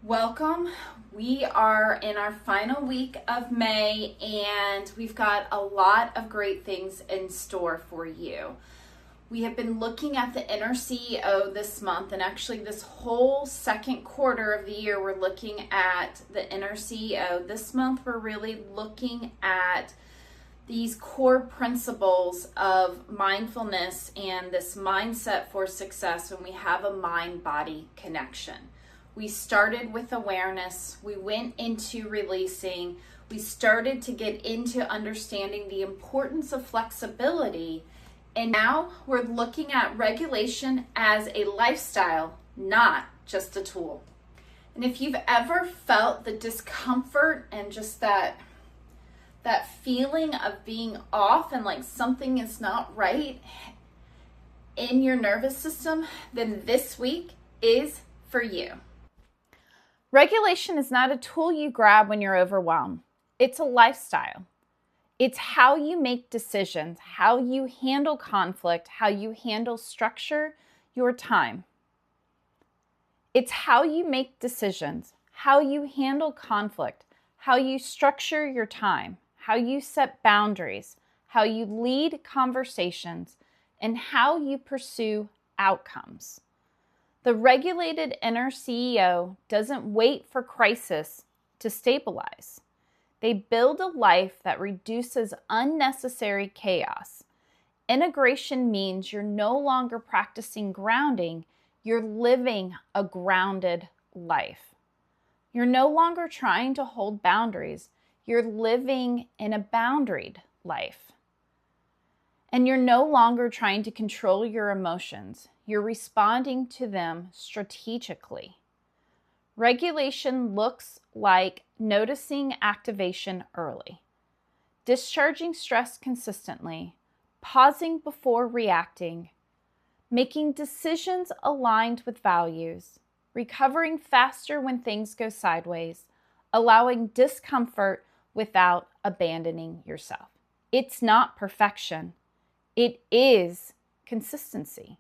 Welcome. We are in our final week of May and we've got a lot of great things in store for you. We have been looking at the inner CEO this month, and actually this whole second quarter of the year we're looking at the inner CEO. This month we're really looking at these core principles of mindfulness and this mindset for success when we have a mind-body connection. We started with awareness, we went into releasing, we started to get into understanding the importance of flexibility, and now we're looking at regulation as a lifestyle, not just a tool. And if you've ever felt the discomfort and just that feeling of being off and like something is not right in your nervous system, then this week is for you. Regulation is not a tool you grab when you're overwhelmed. It's a lifestyle. It's how you make decisions, how you handle conflict, how you handle structure your time. It's how you make decisions, how you handle conflict, how you structure your time, how you set boundaries, how you lead conversations, and how you pursue outcomes. The regulated inner CEO doesn't wait for crisis to stabilize. They build a life that reduces unnecessary chaos. Integration means you're no longer practicing grounding, you're living a grounded life. You're no longer trying to hold boundaries, you're living in a boundaried life. And you're no longer trying to control your emotions. You're responding to them strategically. Regulation looks like noticing activation early, discharging stress consistently, pausing before reacting, making decisions aligned with values, recovering faster when things go sideways, allowing discomfort without abandoning yourself. It's not perfection. It is consistency.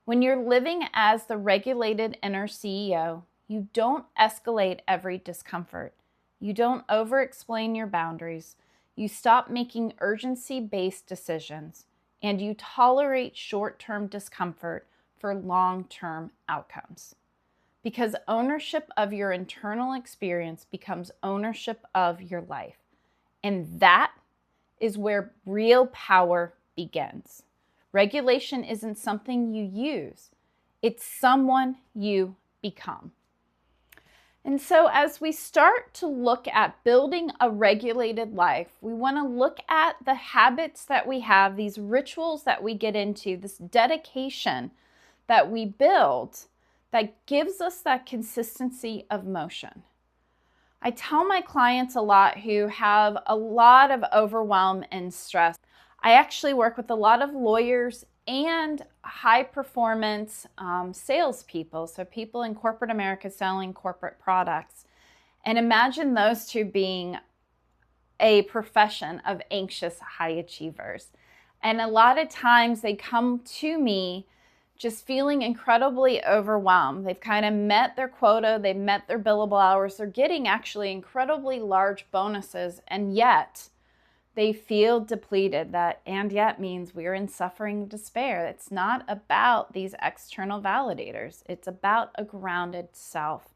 When you're living as the regulated inner CEO, you don't escalate every discomfort. You don't over-explain your boundaries. You stop making urgency-based decisions, and you tolerate short-term discomfort for long-term outcomes. Because ownership of your internal experience becomes ownership of your life. And that is where real power begins. Regulation isn't something you use, it's someone you become. And so as we start to look at building a regulated life, we want to look at the habits that we have, these rituals that we get into, this dedication that we build that gives us that consistency of motion. I tell my clients a lot who have a lot of overwhelm and stress. I actually work with a lot of lawyers and high performance salespeople, so people in corporate America selling corporate products. And imagine those two being a profession of anxious high achievers. And a lot of times they come to me just feeling incredibly overwhelmed. They've kind of met their quota, they've met their billable hours, they're getting actually incredibly large bonuses, and yet they feel depleted. And yet means we're in suffering despair. It's not about these external validators. It's about a grounded self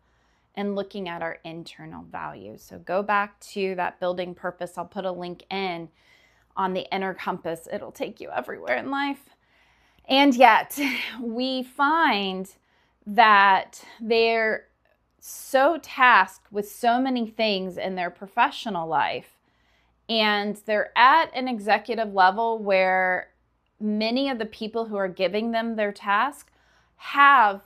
and looking at our internal values. So go back to that building purpose. I'll put a link in on the inner compass. It'll take you everywhere in life. And yet we find that they're so tasked with so many things in their professional life, and they're at an executive level where many of the people who are giving them their task have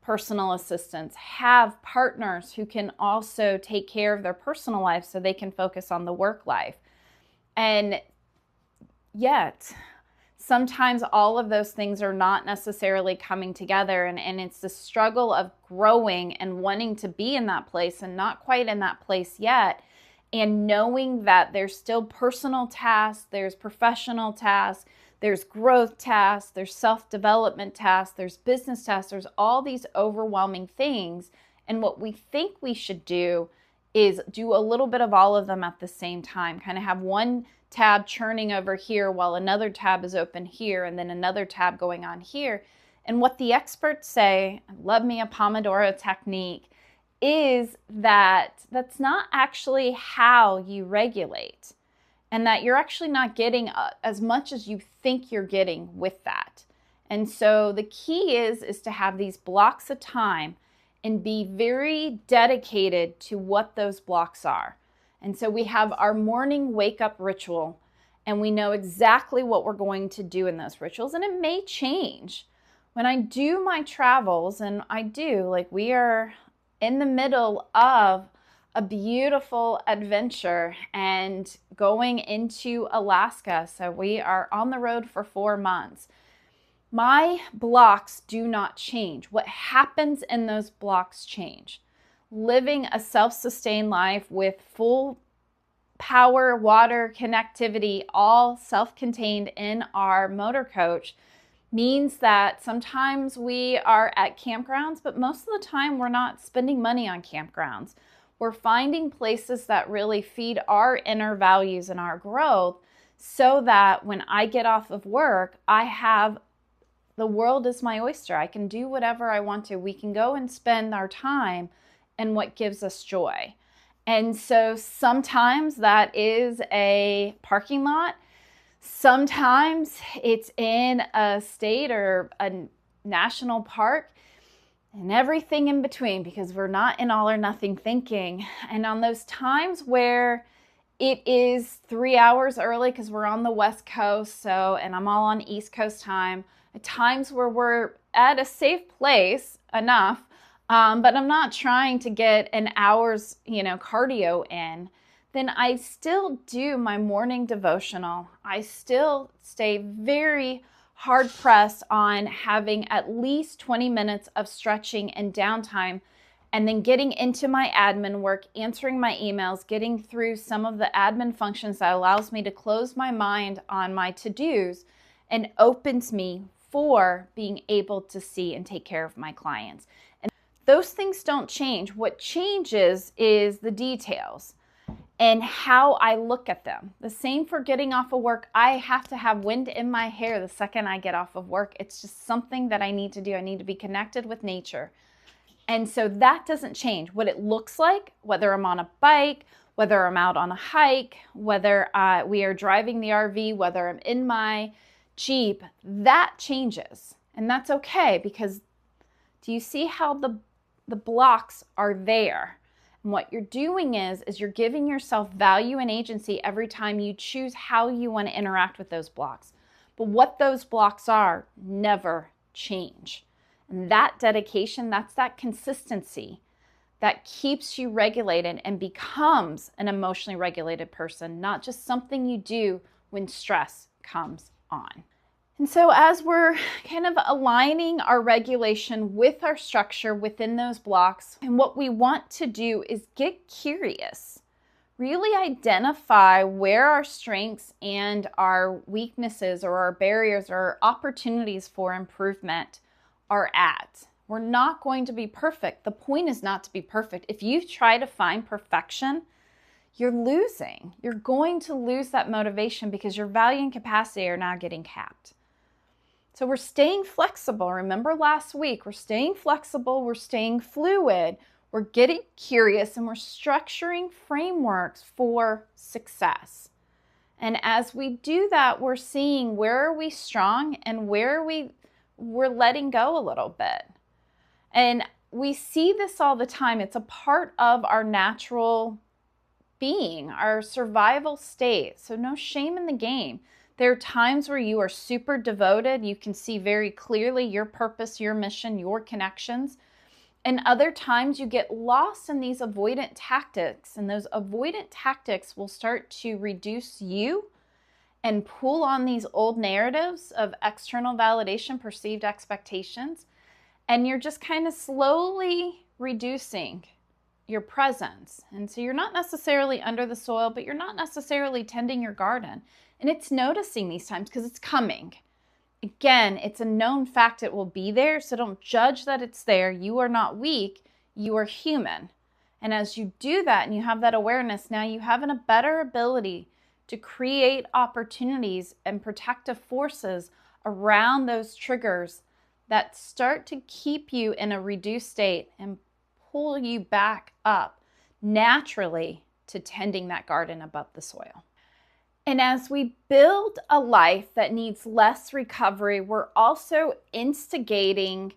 personal assistants, have partners who can also take care of their personal life so they can focus on the work life. And yet, sometimes all of those things are not necessarily coming together, and it's the struggle of growing and wanting to be in that place and not quite in that place yet. And knowing that there's still personal tasks, there's professional tasks, there's growth tasks, there's self-development tasks, there's business tasks, there's all these overwhelming things. And what we think we should do is do a little bit of all of them at the same time, kind of have one tab churning over here while another tab is open here, and then another tab going on here. And what the experts say, I love me a Pomodoro technique, is that that's not actually how you regulate, and that you're actually not getting as much as you think you're getting with that. And so the key is to have these blocks of time and be very dedicated to what those blocks are. And so we have our morning wake up ritual, and we know exactly what we're going to do in those rituals, and it may change. When I do my travels, and I do, like, we are in the middle of a beautiful adventure and going into Alaska. So we are on the road for 4 months. My blocks do not change. What happens in those blocks change. Living a self-sustained life with full power, water, connectivity, all self-contained in our motor coach means that sometimes we are at campgrounds, but most of the time we're not spending money on campgrounds. We're finding places that really feed our inner values and our growth, so that when I get off of work, I have the world is my oyster. I can do whatever I want to. We can go and spend our time in what gives us joy. And so sometimes that is a parking lot. Sometimes it's in a state or a national park, and everything in between, because we're not in all or nothing thinking. And on those times where it is 3 hours early because we're on the West Coast, and I'm all on East Coast time, at times where we're at a safe place enough, but I'm not trying to get an hour's, cardio in, then I still do my morning devotional. I still stay very hard pressed on having at least 20 minutes of stretching and downtime, and then getting into my admin work, answering my emails, getting through some of the admin functions that allows me to close my mind on my to-dos and opens me for being able to see and take care of my clients. And those things don't change. What changes is the details and how I look at them. The same for getting off of work. I have to have wind in my hair the second I get off of work. It's just something that I need to do. I need to be connected with nature. And so that doesn't change. What it looks like, whether I'm on a bike, whether I'm out on a hike, whether we are driving the RV, whether I'm in my Jeep, that changes. And that's okay, because do you see how the blocks are there? And what you're doing is you're giving yourself value and agency every time you choose how you want to interact with those blocks. But what those blocks are never change. And that dedication, that's that consistency that keeps you regulated and becomes an emotionally regulated person, not just something you do when stress comes on. And so as we're kind of aligning our regulation with our structure within those blocks, and what we want to do is get curious, really identify where our strengths and our weaknesses or our barriers or opportunities for improvement are at. We're not going to be perfect. The point is not to be perfect. If you try to find perfection, you're losing. You're going to lose that motivation because your value and capacity are now getting capped. So we're staying flexible. Remember last week, we're staying flexible, we're staying fluid, we're getting curious, and we're structuring frameworks for success. And as we do that, we're seeing where are we strong and where we're letting go a little bit. And we see this all the time. It's a part of our natural being, our survival state. So no shame in the game. There are times where you are super devoted. You can see very clearly your purpose, your mission, your connections. And other times you get lost in these avoidant tactics. And those avoidant tactics will start to reduce you and pull on these old narratives of external validation, perceived expectations. And you're just kind of slowly reducing your presence. And so you're not necessarily under the soil, but you're not necessarily tending your garden. And it's noticing these times because it's coming. Again, it's a known fact it will be there, so don't judge that it's there. You are not weak. you are human. And as you do that and you have that awareness, now you have a better ability to create opportunities and protective forces around those triggers that start to keep you in a reduced state and pull you back up naturally to tending that garden above the soil. And as we build a life that needs less recovery, we're also instigating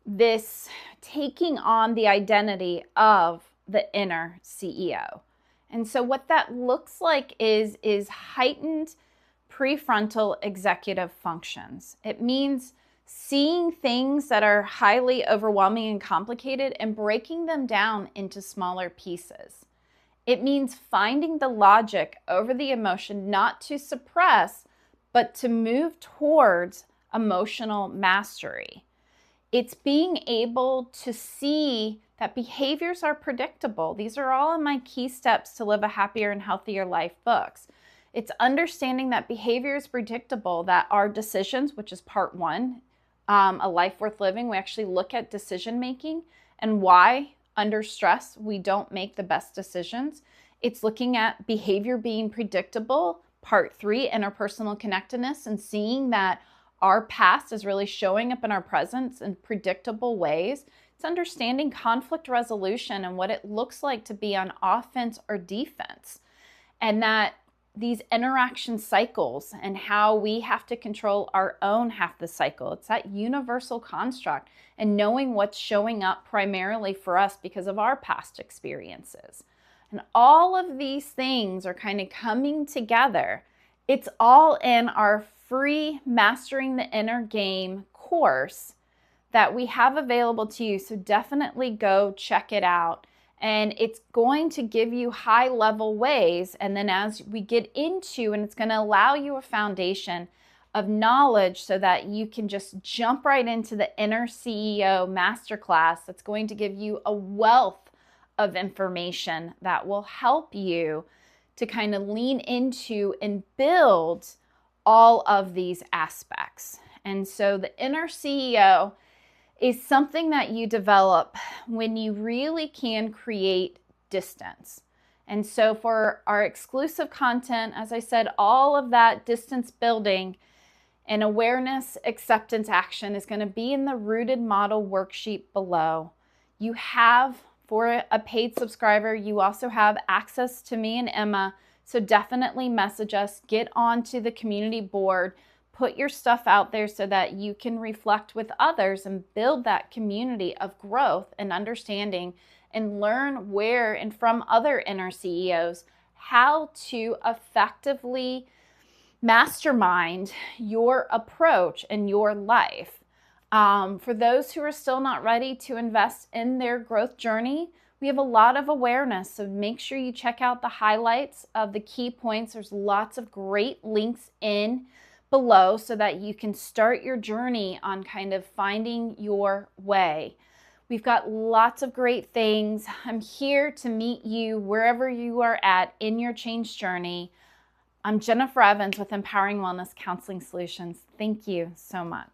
this taking on the identity of the inner CEO. And so what that looks like is heightened prefrontal executive functions. It means seeing things that are highly overwhelming and complicated and breaking them down into smaller pieces. It means finding the logic over the emotion, not to suppress, but to move towards emotional mastery. It's being able to see that behaviors are predictable. These are all in my Key Steps to Live a Happier and Healthier Life books. It's understanding that behavior is predictable, that our decisions, which is part 1, A Life Worth Living, we actually look at decision making and why under stress we don't make the best decisions. It's looking at behavior being predictable, part 3, interpersonal connectedness, and seeing that our past is really showing up in our present in predictable ways. It's understanding conflict resolution and what it looks like to be on offense or defense, and that these interaction cycles and how we have to control our own half the cycle. It's that universal construct and knowing what's showing up primarily for us because of our past experiences. And all of these things are kind of coming together. It's all in our free Mastering the Inner Game course that we have available to you. So definitely go check it out. And it's going to give you high level ways. And then as we get into, and it's going to allow you a foundation of knowledge so that you can just jump right into the Inner CEO Masterclass that's going to give you a wealth of information that will help you to kind of lean into and build all of these aspects. And so the Inner CEO is something that you develop when you really can create distance. And so for our exclusive content, as I said, all of that distance building and awareness, acceptance, action is going to be in the Rooted Model worksheet below. You have, for a paid subscriber, you also have access to me and Emma. So definitely message us, get onto the community board, put your stuff out there so that you can reflect with others and build that community of growth and understanding and learn where and from other inner CEOs how to effectively mastermind your approach in your life. For those who are still not ready to invest in their growth journey, we have a lot of awareness, so make sure you check out the highlights of the key points. There's lots of great links in below so that you can start your journey on kind of finding your way. We've got lots of great things. I'm here to meet you wherever you are at in your change journey. I'm Jennifer Evans with Empowering Wellness Counseling Solutions. Thank you so much.